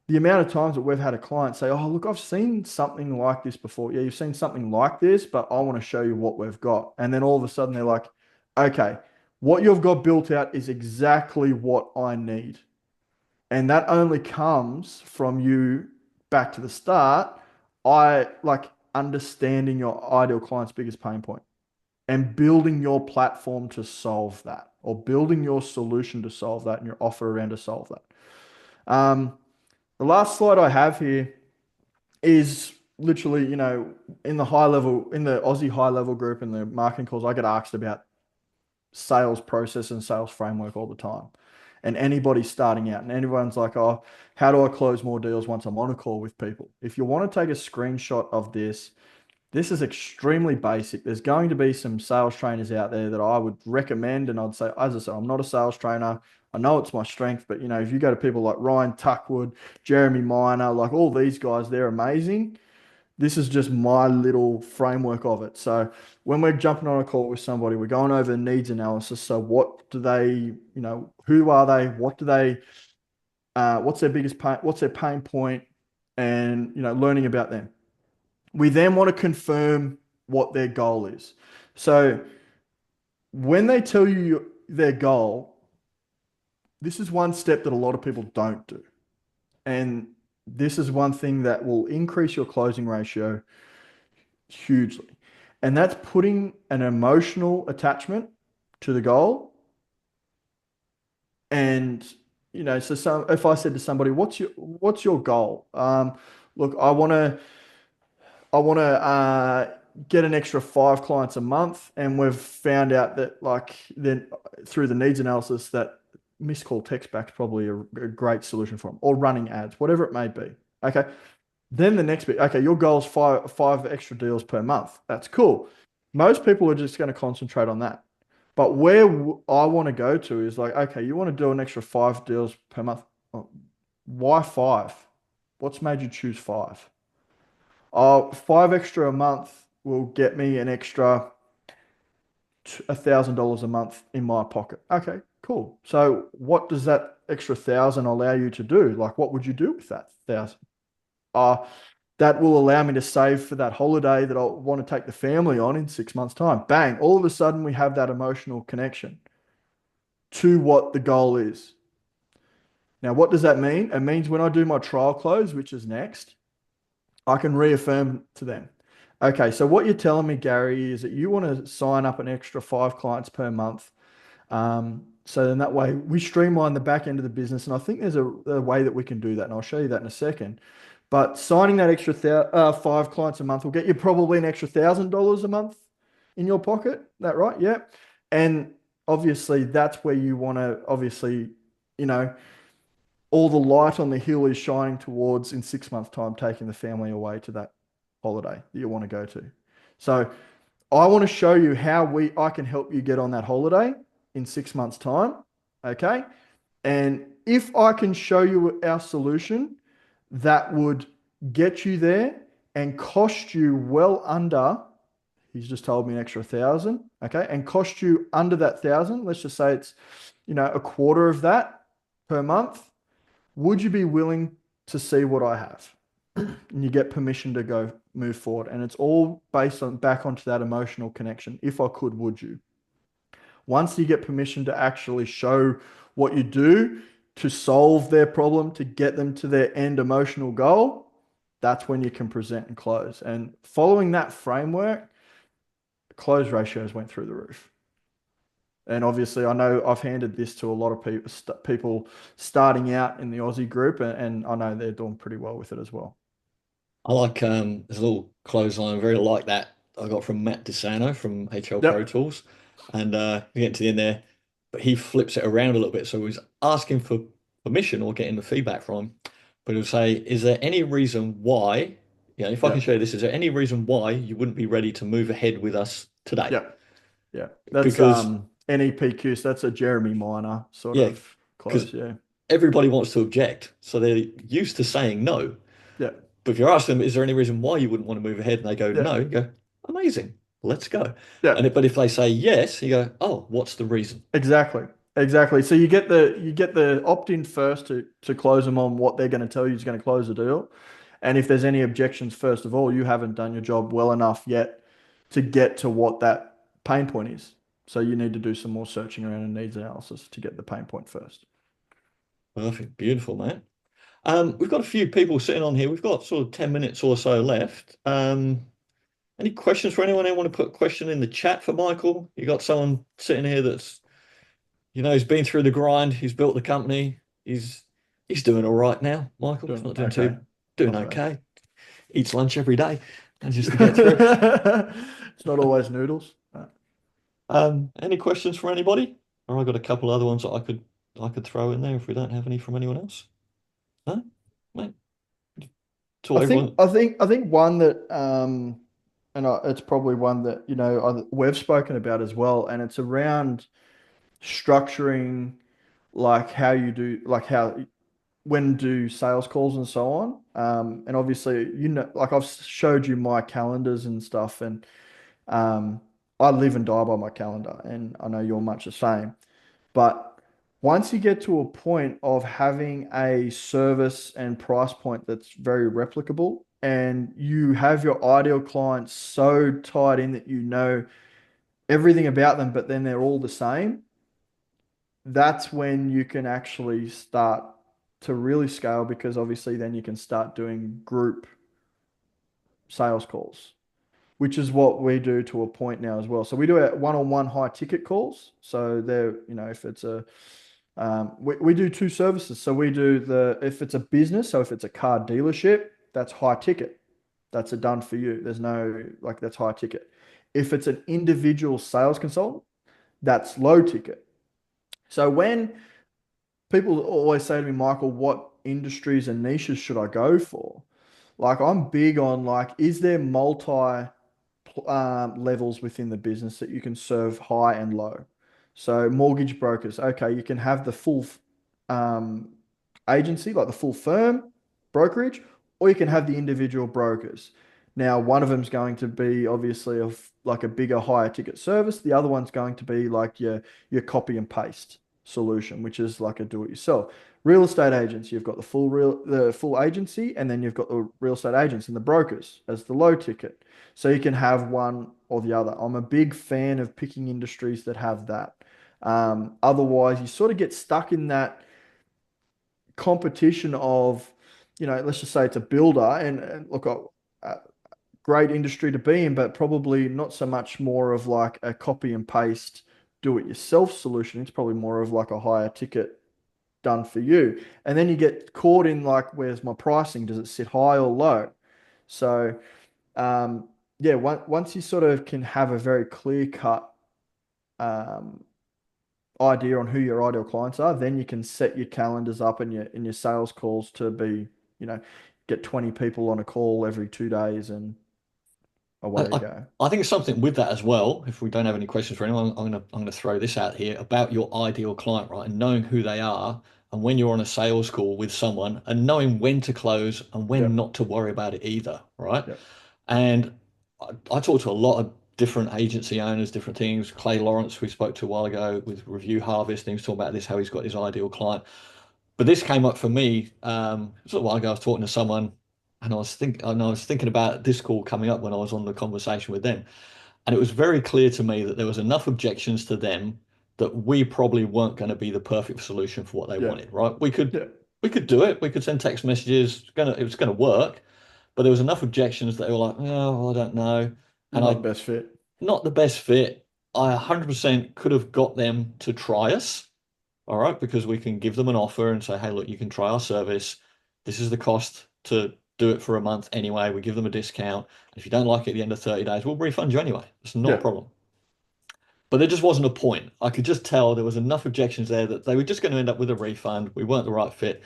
the amount of times that we've had a client say, oh, look, I've seen something like this before. Yeah, you've seen something like this, but I want to show you what we've got. And then all of a sudden they're like, okay, what you've got built out is exactly what I need. And that only comes from you back to the start. I like understanding your ideal client's biggest pain point and building your platform to solve that, or building your solution to solve that and your offer around to solve that. The last slide I have here is literally, in the high level, in the Aussie high level group and the marketing calls, I get asked about sales process and sales framework all the time. And anybody starting out, and everyone's like, oh, how do I close more deals once I'm on a call with people? If you want to take a screenshot of this, this is extremely basic. There's going to be some sales trainers out there that I would recommend. And I'd say, as I said, I'm not a sales trainer. I know it's my strength, but if you go to people like Ryan Tuckwood, Jeremy Miner, like all these guys, they're amazing. This is just my little framework of it. So when we're jumping on a call with somebody, we're going over needs analysis. So what do they, who are they? What do they, what's their biggest pain, what's their pain point, and, learning about them. We then want to confirm what their goal is. So when they tell you their goal, this is one step that a lot of people don't do. And this is one thing that will increase your closing ratio hugely. And that's putting an emotional attachment to the goal. And, so if I said to somebody, what's your goal? Look, I want to get an extra 5 clients a month, and we've found out that like then through the needs analysis that missed call text back is probably a great solution for them, or running ads, whatever it may be. Okay. Then the next bit, okay, your goal is five extra deals per month. That's cool. Most people are just going to concentrate on that. But where I want to go to is like, okay, you want to do an extra 5 deals per month. Oh, why five? What's made you choose five? Oh, five extra a month will get me an extra $1,000 a month in my pocket. Okay, cool. So what does that extra thousand allow you to do? Like, what would you do with that thousand? Uh, that will allow me to save for that holiday that I want to take the family on in 6 months' time. Bang, all of a sudden we have that emotional connection to what the goal is. Now, what does that mean? It means when I do my trial close, which is next, I can reaffirm to them. Okay, so what you're telling me, Gary, is that you want to sign up an extra 5 clients per month. So then that way we streamline the back end of the business. And I think there's a way that we can do that. And I'll show you that in a second. But signing that extra 5 clients a month will get you probably an extra $1,000 a month in your pocket. That right? Yeah. And obviously that's where you want to obviously, you know, all the light on the hill is shining towards in 6 months' time, taking the family away to that holiday that you want to go to. So I want to show you how I can help you get on that holiday in 6 months' time. Okay. And if I can show you our solution that would get you there and cost you well under, he's just told me an extra thousand, okay, and cost you under that thousand, let's just say it's, a quarter of that per month, would you be willing to see what I have? And you get permission to go move forward. And it's all based on back onto that emotional connection. If I could, would you? Once you get permission to actually show what you do to solve their problem, to get them to their end emotional goal, that's when you can present and close. And following that framework, close ratios went through the roof. And obviously, I know I've handed this to a lot of people starting out in the Aussie group, and I know they're doing pretty well with it as well. I like there's a little clothesline very like that I got from Matt DeSano from HL Pro Yep. Tools, and we get to the end there, but he flips it around a little bit, so he's asking for permission or getting the feedback from him, but he'll say, "Is there any reason why, if I can show Yep. you this, is there any reason why you wouldn't be ready to move ahead with us today?" Yep. Yeah, that's Because NEPQ. So that's a Jeremy Minor sort yeah, of because close. Yeah, everybody wants to object, so they're used to saying no. yeah, But if you're asking them, is there any reason why you wouldn't want to move ahead? And they go, yeah, no, you go, amazing, let's go. yeah. But if they say yes, you go, oh, what's the reason? Exactly, exactly. So you get the opt-in first to close them on what they're going to tell you is going to close the deal, and if there's any objections, first of all, you haven't done your job well enough yet to get to what that pain point is. So you need to do some more searching around and needs analysis to get the pain point first. Perfect, beautiful, man. We've got a few people sitting on here. We've got sort of 10 minutes or so left. Any questions for anyone? Anyone want to put a question in the chat for Michael? You got someone sitting here that's, he's been through the grind, he's built the company, he's doing all right now, Michael. He's Doing not okay, doing not bad. okay. Eats lunch every day and just to get through. It's not always noodles. Any questions for anybody? Or I got a couple other ones that I could throw in there if we don't have any from anyone else. No, mate. To I think everyone. I think I think one that it's probably one that we've spoken about as well, and it's around structuring like how you do like how when do sales calls and so on. And obviously like I've showed you my calendars and stuff, and um, I live and die by my calendar, and I know you're much the same. But once you get to a point of having a service and price point that's very replicable, and you have your ideal clients so tied in that you know everything about them, but then they're all the same, that's when you can actually start to really scale because obviously then you can start doing group sales calls, which is what we do to a point now as well. So we do a one-on-one high ticket calls. So they're, if it's we do two services. So we do if it's a business, so if it's a car dealership, that's high ticket. That's a done for you. There's no, like, that's high ticket. If it's an individual sales consultant, that's low ticket. So when people always say to me, Michael, what industries and niches should I go for? Like, I'm big on, like, is there multi levels within the business that you can serve high and low? So mortgage brokers, okay, you can have the full um, agency, like the full firm brokerage, or you can have the individual brokers. Now, one of them is going to be obviously of like a bigger, higher ticket service. The other one's going to be like your copy and paste solution, which is like a do-it-yourself. Real estate agents, you've got the full agency, and then you've got the real estate agents and the brokers as the low ticket. So you can have one or the other. I'm a big fan of picking industries that have that. Otherwise, you sort of get stuck in that competition of, let's just say it's a builder, and look, great industry to be in, but probably not so much more of like a copy and paste do it yourself solution. It's probably more of like a higher ticket done for you. And then you get caught in like, where's my pricing? Does it sit high or low? So, yeah, once you sort of can have a very clear cut um, idea on who your ideal clients are, then you can set your calendars up and your sales calls to be, you know, get 20 people on a call every 2 days and I, away you I, go. I think it's something with that as well. If we don't have any questions for anyone, I'm gonna throw this out here about your ideal client, right? And knowing who they are, and when you're on a sales call with someone, and knowing when to close and when Yep. not to worry about it either, right? Yep. And I talk to a lot of different agency owners, different things. Clay Lawrence, we spoke to a while ago with Review Harvest, and he was talking about this, how he's got his ideal client. But this came up for me sort of a while ago. I was talking to someone, and I was thinking about this call coming up when I was on the conversation with them, and it was very clear to me that there was enough objections to them that we probably weren't going to be the perfect solution for what they Yep. wanted. Right? We could Yep. we could do it. We could send text messages. It was gonna work, but there was enough objections that they were like, oh, I don't know, and Not best fit. not the best fit. I 100% could have got them to try us, all right, because we can give them an offer and say, hey, look, you can try our service. This is the cost to do it for a month anyway. We give them a discount. If you don't like it at the end of 30 days, we'll refund you anyway. It's not a Yeah. problem. But there just wasn't a point. I could just tell there was enough objections there that they were just going to end up with a refund. We weren't the right fit.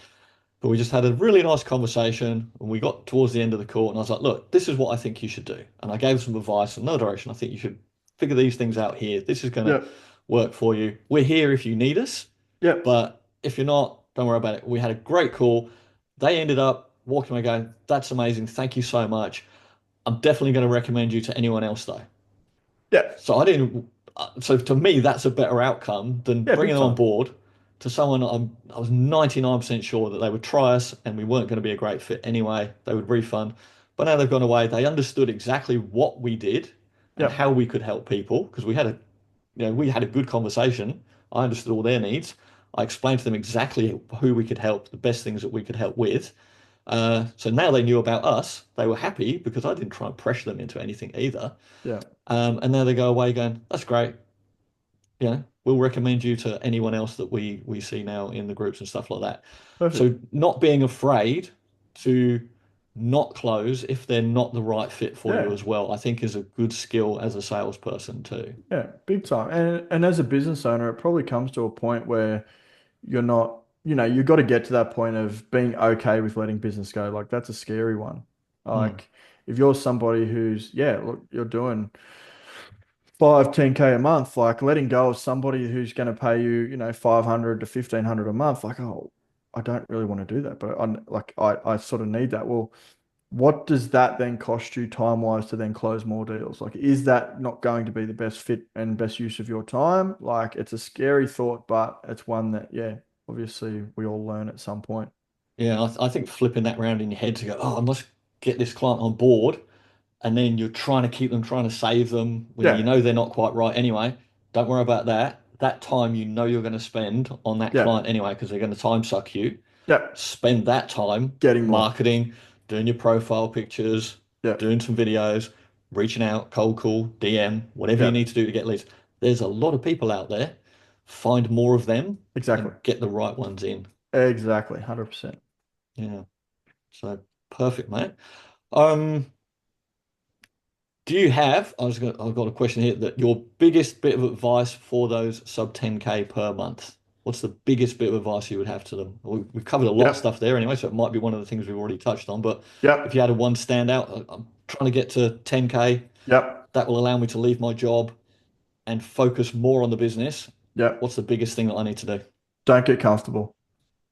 But we just had a really nice conversation and we got towards the end of the call and I was like, look, this is what I think you should do. And I gave some advice in another direction. I think you should figure these things out here. This is going to Yeah. work for you. We're here if you need us, Yeah. but if you're not, don't worry about it. We had a great call. They ended up walking away going, that's amazing. Thank you so much. I'm definitely going to recommend you to anyone else though. Yeah. So I didn't. So to me, that's a better outcome than Yeah. bringing Big them on time. board to someone I was 99% sure that they would try us and we weren't going to be a great fit anyway. They would refund. But now they've gone away. They understood exactly what we did and Yeah. how we could help people because we had a good conversation. I understood all their needs. I explained to them exactly who we could help, the best things that we could help with. So now they knew about us. They were happy because I didn't try and pressure them into anything either. Yeah. And now they go away going, that's great. We'll recommend you to anyone else that we see now in the groups and stuff like that. Perfect. So not being afraid to not close if they're not the right fit for you Yeah. as well, I think is a good skill as a salesperson too. Yeah. Big time. And as a business owner, it probably comes to a point where you're not, you've got to get to that point of being okay with letting business go. Like that's a scary one. Hmm. Like if you're somebody who's, yeah, look, you're doing 5, 10K a month, like letting go of somebody who's going to pay you, 500 to 1500 a month, like, oh, I don't really want to do that, but I sort of need that. Well, what does that then cost you time wise to then close more deals? Like, is that not going to be the best fit and best use of your time? Like, it's a scary thought, but it's one that, yeah, obviously we all learn at some point. Yeah, I think flipping that round in your head to go, oh, I must get this client on board, and then you're trying to keep them, trying to save them when you Yeah, know they're not quite right anyway. Don't worry about that. That time you know you're going to spend on that yeah, client anyway because they're going to time suck you. yeah, Spend that time getting more. marketing, doing your profile pictures, Yeah, doing some videos, reaching out, cold call, DM, whatever you yeah, need to do to get leads. There's a lot of people out there. Find more of them exactly. and get the right ones in. Exactly. 100%. Yeah. So perfect, mate. Um, do you have, I've got a question here that your biggest bit of advice for those sub 10K per month? What's the biggest bit of advice you would have to them? We've covered a lot of Yep, stuff there anyway, so it might be one of the things we've already touched on. But if yep, you had a one standout, I'm trying to get to 10K. yep, That will allow me to leave my job and focus more on the business. yep. What's the biggest thing that I need to do? Don't get comfortable.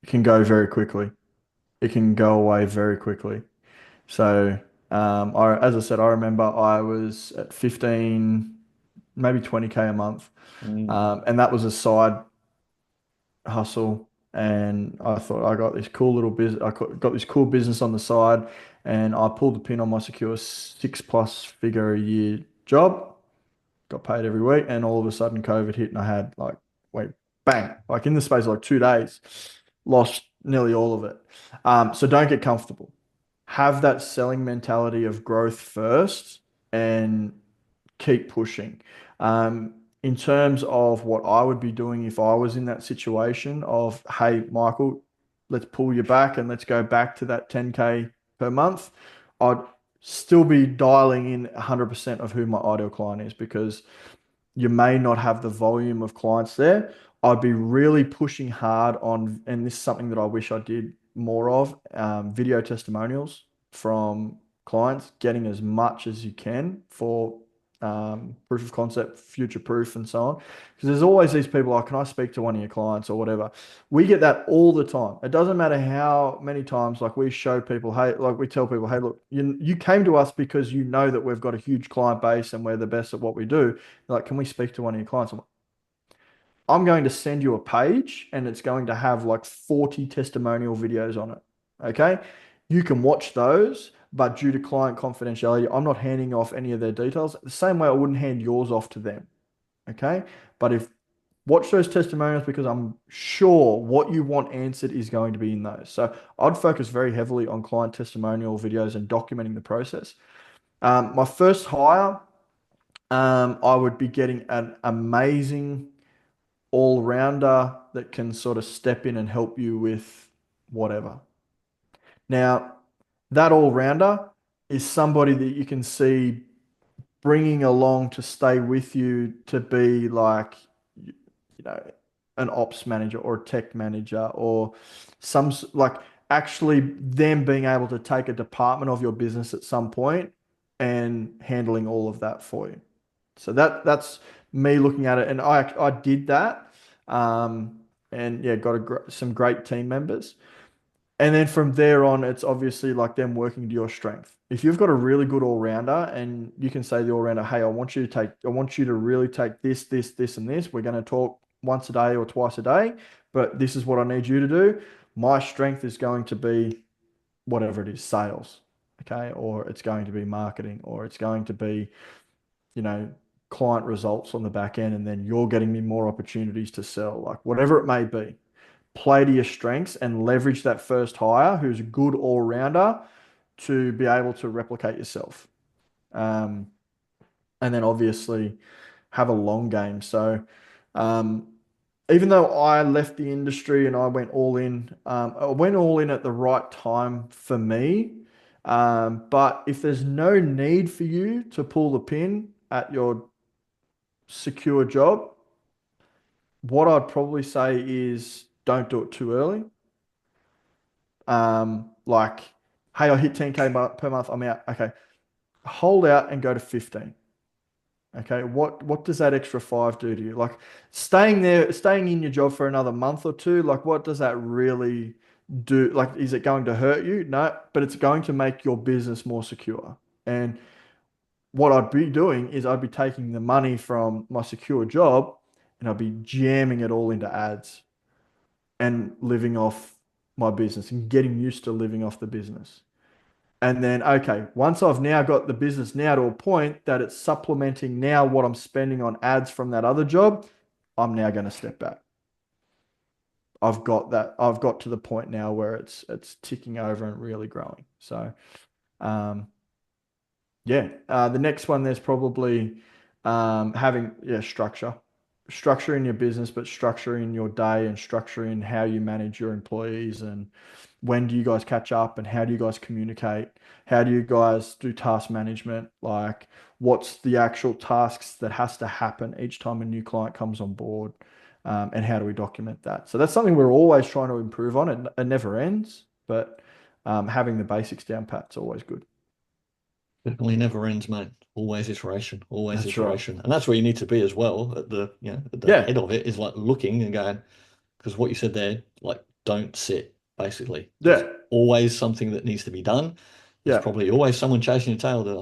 It can go very quickly. It can go away very quickly. So, as I said, I remember I was at 15, maybe 20K a month. Mm, And that was a side hustle. And I thought I got this cool little business. Got this cool business on the side, and I pulled the pin on my secure 6+ figure a year job. Got paid every week, and all of a sudden COVID hit, and I had like, wait, bang, like in the space of like 2 days, lost nearly all of it. So don't get comfortable. Have that selling mentality of growth first, and keep pushing. In terms of what I would be doing if I was in that situation of, hey, Michael, let's pull you back and let's go back to that 10K per month, I'd still be dialing in 100% of who my ideal client is because you may not have the volume of clients there. I'd be really pushing hard on, and this is something that I wish I did more of, video testimonials from clients, getting as much as you can for proof of concept, future proof, and so on. Because there's always these people like, can I speak to one of your clients or whatever? We get that all the time. It doesn't matter how many times, like we show people, hey, like we tell people, hey, look, you came to us because you know that we've got a huge client base and we're the best at what we do. Like, can we speak to one of your clients? I'm going to send you a page and it's going to have like 40 testimonial videos on it. Okay. You can watch those, but due to client confidentiality, I'm not handing off any of their details. The same way I wouldn't hand yours off to them. Okay. But if watch those testimonials because I'm sure what you want answered is going to be in those. So I'd focus very heavily on client testimonial videos and documenting the process. My first hire, I would be getting an amazing all rounder that can sort of step in and help you with whatever. Now, that all rounder is somebody that you can see bringing along to stay with you to be like, you know, an ops manager or a tech manager or like actually them being able to take a department of your business at some point and handling all of that for you. So that's me looking at it, and I did that, and yeah, got some great team members. And then from there on, it's obviously like them working to your strength. If you've got a really good all rounder and you can say to the all rounder, hey, I want you to really take this, this, this, and this. We're going to talk once a day or twice a day, but this is what I need you to do. My strength is going to be whatever it is, sales, okay? Or it's going to be marketing, or it's going to be, you know, client results on the back end. And then you're getting me more opportunities to sell, like whatever it may be, play to your strengths and leverage that first hire who's a good all rounder to be able to replicate yourself. Um, and then obviously have a long game. So, um, even though I left the industry and I went all in at the right time for me. But if there's no need for you to pull the pin at your secure job, what I'd probably say is don't do it too early. Like, hey, I hit 10K per month, I'm out. Okay, hold out and go to 15. Okay, what does that extra five do to you? Like staying in your job for another month or two, like what does that really do? Like, is it going to hurt you? No, but it's going to make your business more secure. And what I'd be doing is I'd be taking the money from my secure job and I'd be jamming it all into ads and living off my business and getting used to living off the business. And then, okay, once I've now got the business now to a point that it's supplementing now what I'm spending on ads from that other job, I'm now going to step back. I've got that. I've got to the point now where it's ticking over and really growing. So, um, yeah, the next one there's probably having structure in your business, but structure in your day and structure in how you manage your employees and when do you guys catch up and how do you guys communicate? How do you guys do task management? Like, what's the actual tasks that has to happen each time a new client comes on board? And how do we document that? So that's something we're always trying to improve on. It never ends, but having the basics down pat's always good. Definitely never ends, mate. Always That's right. iteration. And that's where you need to be as well at the, at the Yeah. head of it is like looking and going, because what you said there, like don't sit, basically. There's Yeah. always something that needs to be done. There's Yeah. probably always someone chasing your tail. That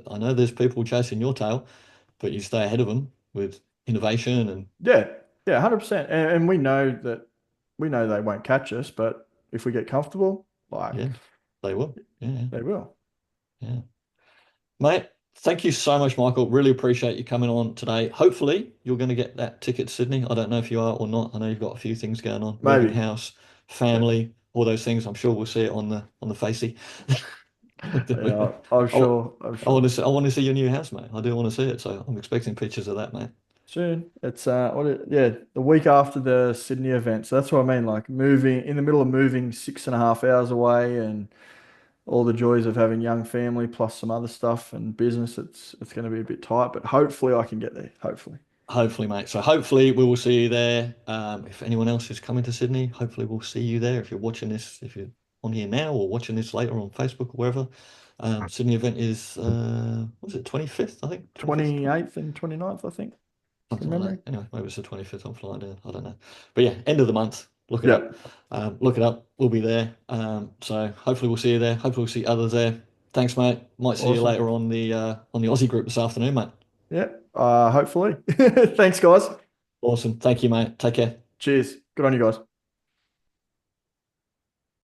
I know there's people chasing your tail, but you stay ahead of them with innovation and Yeah. Yeah. 100%. And we know they won't catch us, but if we get comfortable, like yeah, they will. Yeah, they will. yeah. Mate, thank you so much, Michael. Really appreciate you coming on today. Hopefully, you're going to get that ticket to Sydney. I don't know if you are or not. I know you've got a few things going on, moving Maybe. house, Yeah. family, all those things. I'm sure we'll see it on the facey. Yeah. I'm I, sure. I'm sure. I want to see your new house, mate. I do want to see it, so I'm expecting pictures of that, mate. Soon. It's yeah, the week after the Sydney event. So that's what I mean. Like moving in the middle of moving 6.5 hours away and all the joys of having young family plus some other stuff and business. It's going to be a bit tight, but hopefully I can get there. Hopefully. Hopefully, mate. So hopefully we will see you there. If anyone else is coming to Sydney, hopefully we'll see you there. If you're watching this, if you're on here now or watching this later on Facebook or wherever. Sydney event is what was it, 25th, I think? 25th, 28th and 29th, I think, from something like memory. that. Anyway, maybe it's the 25th. I'm flying down. I don't know. But yeah, end of the month. Look it Yeah. up. Look it up. We'll be there. So hopefully we'll see you there. Hopefully we'll see others there. Thanks, mate. Might see you Awesome. later on the Aussie group this afternoon, mate. Yeah. Hopefully. Thanks, guys. Awesome. Thank you, mate. Take care. Cheers. Good on you guys.